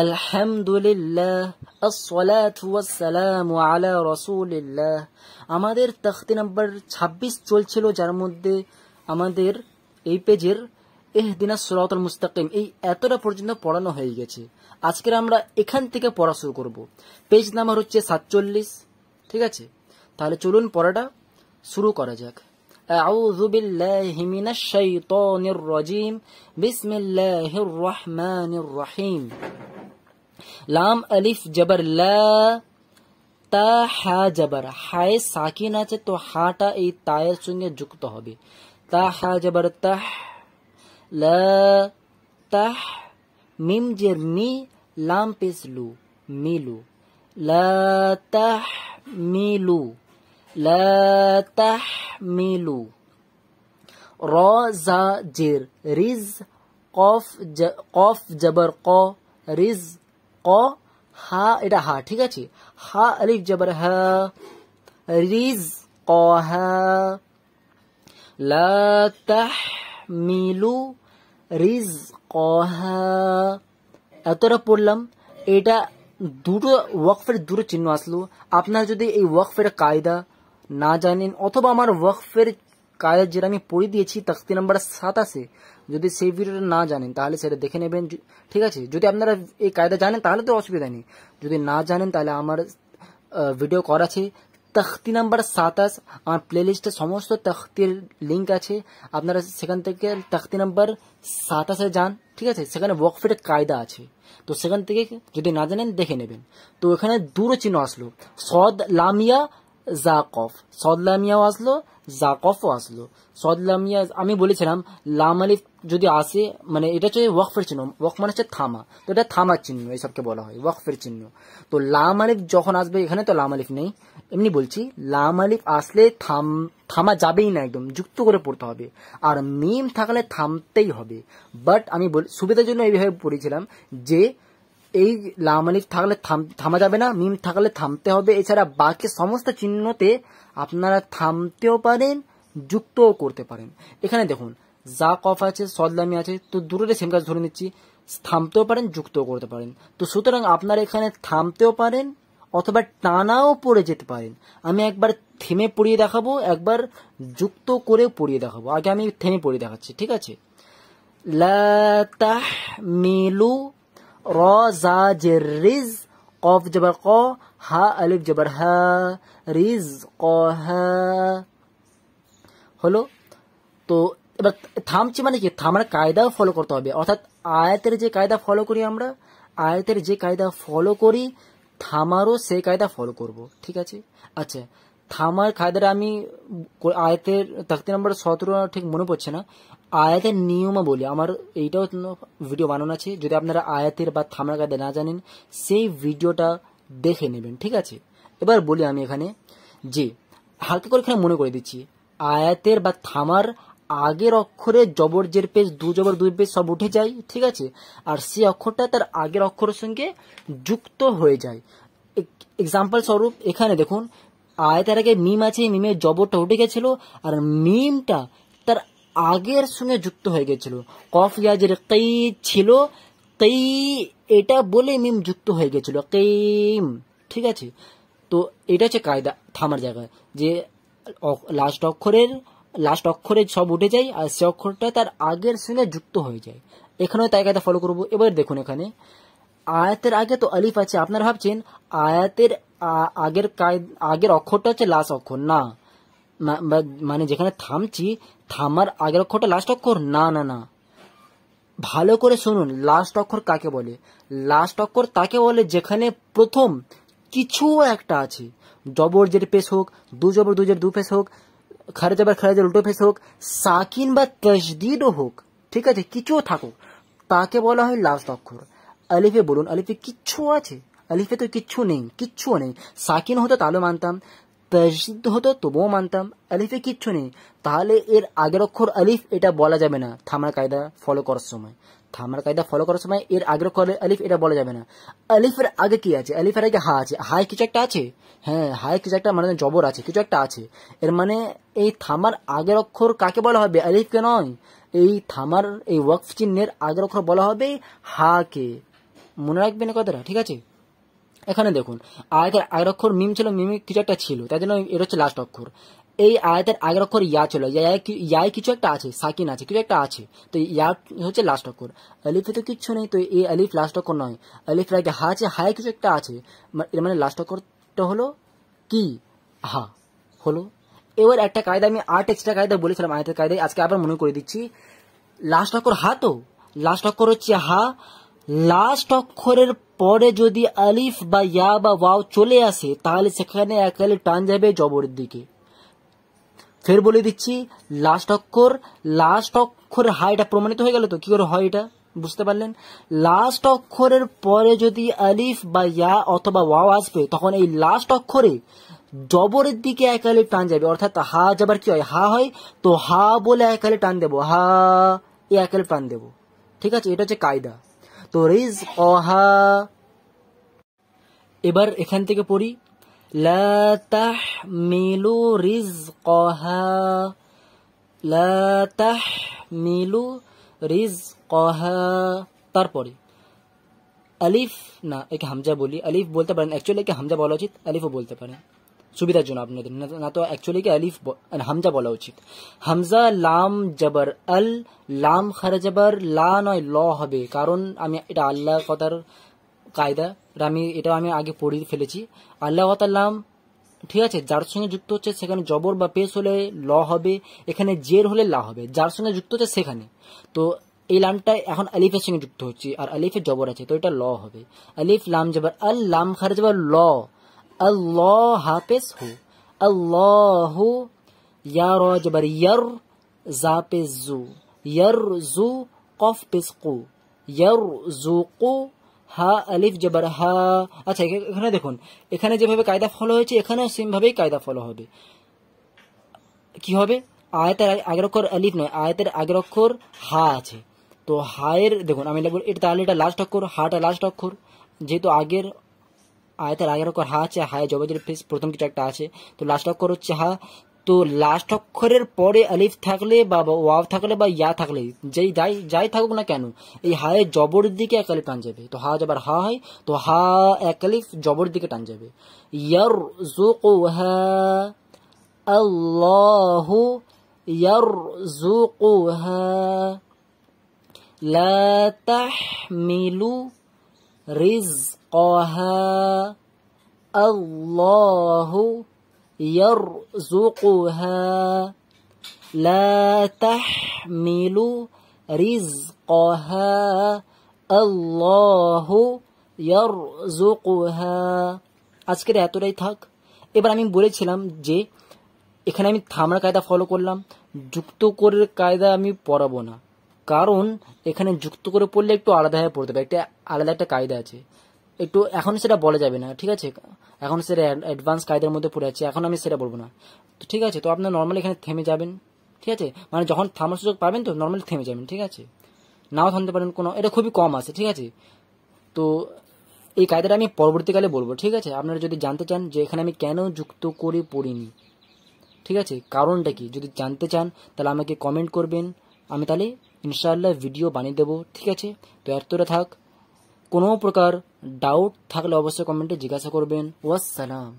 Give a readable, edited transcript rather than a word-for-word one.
আলহামদুলিল্লাহ আসসালাতু ওয়াসসালামু আলা রাসূলিল্লাহ। আমাদের তখতি নাম্বার 26 চলছিল, যার মধ্যে আমাদের এই পেজের ইহদিনাস সিরাতাল মুস্তাকিম এই এতটা পর্যন্ত পড়ানো হয়ে গেছে। আজকে আমরা এখান থেকে পড়া শুরু করব। পেজ নাম্বার হচ্ছে 47। ঠিক আছে, তাহলে চলুন পড়াটা শুরু করা যাক। আউযু বিল্লাহি মিনাশ শাইতানির রাজিম, বিসমিল্লাহির রহমানির রহিম। লাম আলিফ জবর লা, তা হা জবর হায় সাকিন আছে, তো হাটা এই তায়ের সঙ্গে যুক্ত হবে। তা হা জবর তাহ, লা তাহ। মিম জের মি, লাম পেশ লু, মিলু। লা তাহ মিলু, লা তাহ মিলু। র জা জের রিজ, কফ জবর ক, রিজ ক। হা এটা হা, ঠিক আছে। হা আলিফ জবর হা, রিজ ক হা। লা তাহমিলু রিজ ক হা। এতটা পড়লাম। এটা দুটো ওয়াকফের দুটো চিহ্ন আসলো। আপনারা যদি এই ওয়াকফের কায়দা না জানেন, অথবা আমার ওয়াকফের কায়দা যেটা আমি পড়ে দিয়েছি তখতি নাম্বার 27, যদি সেই ভিডিওটা না জানেন তাহলে সেটা দেখে নেবেন। ঠিক আছে, যদি আপনারা এই কায়দা জানেন তাহলে তো অসুবিধা নেই, যদি না জানেন তাহলে আমার ভিডিও করা আছে তখতি নাম্বার 27। আমার প্লেলিস্টে সমস্ত তখতির লিঙ্ক আছে, আপনারা সেখান থেকে তখতি নাম্বার 27 যান। ঠিক আছে, সেখানে ওয়াকফের কায়দা আছে, তো সেখান থেকে যদি না জানেন দেখে নেবেন। তো এখানে দুটো চিহ্ন আসলো, সদ লামিয়া জাকফ। সদ লামিয়াও আসলো, জাকফও আসলো। সদ লামিয়া আমি বলেছিলাম লাম আলিফ যদি আসে, মানে এটা হচ্ছে ওয়াকফের চিহ্ন। ওয়াকফ মানে হচ্ছে থামা, তো এটা থামার চিহ্ন, এইসবকে বলা হয় ওয়াকফের চিহ্ন। তো লাম আলিফ যখন আসবে, এখানে তো লাম আলিফ নেই, এমনি বলছি লাম আলিফ আসলে থামা যাবেই না, একদম যুক্ত করে পড়তে হবে। আর মিম থাকলে থামতেই হবে। বাট আমি সুবিধার জন্য এইভাবে পড়েছিলাম যে এই লাম আলিফ থাকলে থামা যাবে না, মিম থাকলে থামতে হবে। এছাড়া বাকি সমস্ত চিহ্নতে আপনারা থামতেও পারেন, যুক্তও করতে পারেন। এখানে দেখুন জা কফ আছে, সদলামি আছে, তো দুটোতে সেম কাজ ধরে নিচ্ছি, থামতেও পারেন, যুক্তও করতে পারেন। তো সুতরাং আপনারা এখানে থামতেও পারেন অথবা টানাও পড়ে যেতে পারেন। আমি একবার থেমে পড়িয়ে দেখাবো, একবার যুক্ত করে পড়িয়ে দেখাবো। আগে আমি থেমে পড়িয়ে দেখাচ্ছি, ঠিক আছে। লা তাহমিলু, র জা জের রিজ, কফ জবর ক, হা আলিফ জবর হা, রিজ ক হা। হলো। তো এবার থামছি মানে কি, থামার কায়দাও ফলো করতে হবে। অর্থাৎ আয়াতের যে কায়দা ফলো করি আমরা, আয়াতের যে কায়দা ফলো করি, থামারও সেই কায়দা ফলো করব। ঠিক আছে। আচ্ছা, থামার কায়দাটা আমি আয়াতের তখতি নাম্বার 17 ঠিক মনে পড়ছে না, আয়াতের নিয়মা বলি। আমার এইটাও ভিডিও বানানো আছে, যদি আপনারা আয়াতের বা থামার কায়দা না জানেন সেই ভিডিওটা দেখে নেবেন। ঠিক আছে, এবার বলি আমি এখানে যে হালকা করে এখানে মনে করে দিচ্ছি, আয়াতের বা থামার আগের অক্ষরে জবর জের পেশ, দু জবর দুই পেশ সব উঠে যায়। ঠিক আছে, আর সেই অক্ষরটা তার আগের অক্ষরের সঙ্গে যুক্ত হয়ে যায়। এক্সাম্পল স্বরূপ এখানে দেখুন, আয়াতের আগে মিম আছে, মিমের জবরটা উঠে গেছিল আর মিমটা তার আগের সঙ্গে যুক্ত হয়ে গেছিল। কফ ইয়াজের কই ছিল, কই এটা বলে মিম যুক্ত হয়ে গেছিল, কিম। ঠিক আছে, তো এটা হচ্ছে কায়দা থামার জায়গায়, যে লাস্ট অক্ষরে সব উঠে যায় আর সে অক্ষরটা তার আগের সঙ্গে যুক্ত হয়ে যায়। এখানেও তাই কায়দা ফলো করবো। এবার দেখুন এখানে আয়াতের আগে তো আলিফ আছে, আপনারা ভাবছেন আয়াতের আগের অক্ষরটা হচ্ছে লাস্ট অক্ষর, না, মানে যেখানে থামছি থামার আগের অক্ষরটা লাস্ট অক্ষর, না না না, ভালো করে শুনুন। লাস্ট অক্ষর কাকে বলে? লাস্ট অক্ষর তাকে বলে যেখানে প্রথম কিছু একটা আছে, জবর জের পেশ হোক, দু জবর দু জের দু পেশ হোক, খারে জবর খারেজের উল্টো পেশ হোক, সাকিন বা তাসদীদও হোক, ঠিক আছে, কিছুও থাকুক, তাকে বলা হয় লাস্ট অক্ষর। আলিফে বলুন, আলিফে কিচ্ছু আছে? আলিফে তো কিচ্ছু নেই, কিচ্ছুও নেই। সাকিন হতো তাহলে মানতাম, তাসদীদ হতো তবুও মানতাম, আলিফে কিচ্ছু নেই, তাহলে এর আগের অক্ষর আলিফ এটা বলা যাবে না। থামার কায়দা ফলো করার সময় এর আগের অক্ষর আলিফ এটা বলা যাবে না। আলিফের আগে কি আছে? আলিফের আগে হা আছে, হায় কিছু একটা আছে, হ্যাঁ হায় কিছু একটা, মানে জবর আছে, কিছু একটা আছে। এর মানে এই থামার আগের অক্ষর কাকে বলা হবে? আলিফকে নয়। এই থামার এই ওয়াকফ চিহ্নের আগের অক্ষর বলা হবে হা কে। মনে রাখবেন কথাটা, ঠিক আছে। এখানে দেখুন আয়াতের আগের অক্ষর মিম ছিল, মিমে কিছু একটা ছিল, তাই জন্য এটা হচ্ছে লাস্ট অক্ষর। এই আয়াতের আগের অক্ষর ইয়া ছিল, ইয়ায় কিছু একটা আছে, সাকিন আছে, কিছু একটা আছে, তো ইয়া হচ্ছে লাস্ট অক্ষর। আলিফে তো কিচ্ছু নেই, তো এই আলিফ লাস্ট অক্ষর নয়। আলিফ আগে হা আছে, হায় কিছু একটা আছে, এর মানে লাস্ট অক্ষরটা হলো কি, হা হলো। এবার একটা কায়দা আমি 8 এক্সট্রা কায়দা বলেছিলাম আয়াতের কায়দায়, আজকে আবার মনে করে দিচ্ছি। লাস্ট অক্ষর হা, তো লাস্ট অক্ষর হচ্ছে হা। লাস্ট অক্ষরের পরে যদি আলিফ বা ইয়া বা ওয়াও চলে আসে তাহলে সেখানে এক আলিফ টান যাবে জবরের দিকে। ফের বলে দিচ্ছি, লাস্ট অক্ষরের হা, এটা প্রমাণিত হয়ে গেল তো কি করে হয় এটা বুঝতে পারলেন। লাস্ট অক্ষরের পরে যদি আলিফ বা ইয়া অথবা ওয়াও আসবে তখন এই লাস্ট অক্ষরে জবরের দিকে এক আলিফ টান যাবে, অর্থাৎ হা যাবার কি হয়, হা হয়, তো হা বলে এক আলিফ টান দেবো, হা এই এক আলিফ টান দেবো, ঠিক আছে। এটা হচ্ছে কায়দা। তো রিজকহা, এবার এখান থেকে পড়ি, লা তাহমিলু রিজকহা, লা তাহমিলু রিজকহা। তারপরে আলিফ না, একে হামজা বলি, আলিফ বলতে পারেন, অ্যাকচুয়ালি একে হামজা বলা উচিত, আলিফও বলতে পারেন সুবিধার জন্য আপনাদের, না তো অ্যাকচুয়ালি কি আলিফ হামজা বলা উচিত। হামজা লাম জবর আল, লাম খারা জবর লা নয় ল হবে, কারণ আমি এটা আল্লাহ কথার কায়দা, এটা আমি আগে পড়ে ফেলেছি। আল্লাহ কথার লাম, ঠিক আছে, যার সঙ্গে যুক্ত হচ্ছে সেখানে জবর বা পেশ হলে ল হবে, এখানে জের হলে লা হবে, যার সঙ্গে যুক্ত হচ্ছে সেখানে। তো এই লামটা এখন আলিফের সঙ্গে যুক্ত হচ্ছে আর আলিফের জবর আছে, তো এটা ল হবে। আলিফ লাম জবর আল, লাম খারা জবর ল, আল্লাহ হাফেজ হু, আল্লাহু, ইয়া র জবর ইয়ার, জা পেশ জু, ইয়ার জু, কফ পেশ কু, ইয়ার জুকু, হা আলিফ জবর হা। আচ্ছা এখানে দেখুন, এখানে যেভাবে কায়দা ফলো হয়েছে এখানেও সেম ভাবেই কায়দা ফলো হবে। কি হবে, আয়াতের আগের অক্ষর আলিফ নয়, আয়াতের আগের অক্ষর হা আছে, তো হায়ের দেখুন আমি লিখব এটা, তাহলে এটা লাস্ট অক্ষর, হাটা লাস্ট অক্ষর, যেহেতু আগের আয়াতের আগের অক্ষর হা আছে, হায় জবরের পেশ প্রথম কিছু একটা আছে, তো লাস্ট অক্ষর হচ্ছে হা। তো লাস্ট অক্ষরের পরে আলিফ থাকলে বা ওয়াও থাকলে বা ইয়া থাকলে যাই থাকুক না কেন, এই হায়ের জবরের দিকে এক আলিফ টান যাবে, তো হা যাবার হা হয়, তো হা এক আলিফ জবরের দিকে টান যাবে। ইয়ারযুকুহা, আল্লাহু ইয়ারযুকুহা, লা তাহমিলু রিজকহা, আল্লাহু ইয়ারযুকুহা, লা তাহমিলু রিজকহা, আল্লাহু ইয়ারযুকুহা। আজকের এতটাই থাক। এবার আমি বলেছিলাম যে এখানে আমি থামার কায়দা ফলো করলাম, যুক্ত করে কায়দা আমি পড়াবো না, কারণ এখানে যুক্ত করে পড়লে একটু আলাদাভাবে পড়তে হবে, একটা আলাদা একটা কায়দা আছে, একটু এখন সেটা বলা যাবে না, ঠিক আছে, এখন সেটা অ্যাডভান্স কায়দার মধ্যে পড়ে আছে, এখন আমি সেটা বলবো না, তো ঠিক আছে। তো আপনার নর্মালি এখানে থেমে যাবেন, ঠিক আছে, মানে যখন থামার সুযোগ পাবেন তো নর্মালি থেমে যাবেন, ঠিক আছে, নাও থামতে পারেন, কোনো এটা খুবই কম আছে, ঠিক আছে। তো এই কায়দাটা আমি পরবর্তীকালে বলবো, ঠিক আছে। আপনারা যদি জানতে চান যে এখানে আমি কেন যুক্ত করে পড়িনি, ঠিক আছে, কারণটা কি, যদি জানতে চান তাহলে আমাকে কমেন্ট করবেন, আমি তাহলে ইনশাআল্লাহ ভিডিও বানিয়ে দেবো, ঠিক আছে। তো এতটা থাক, কোনো প্রকার ডাউট থাকলে অবশ্যই কমেন্টে জিজ্ঞাসা করবেন। ওয়াসসালাম।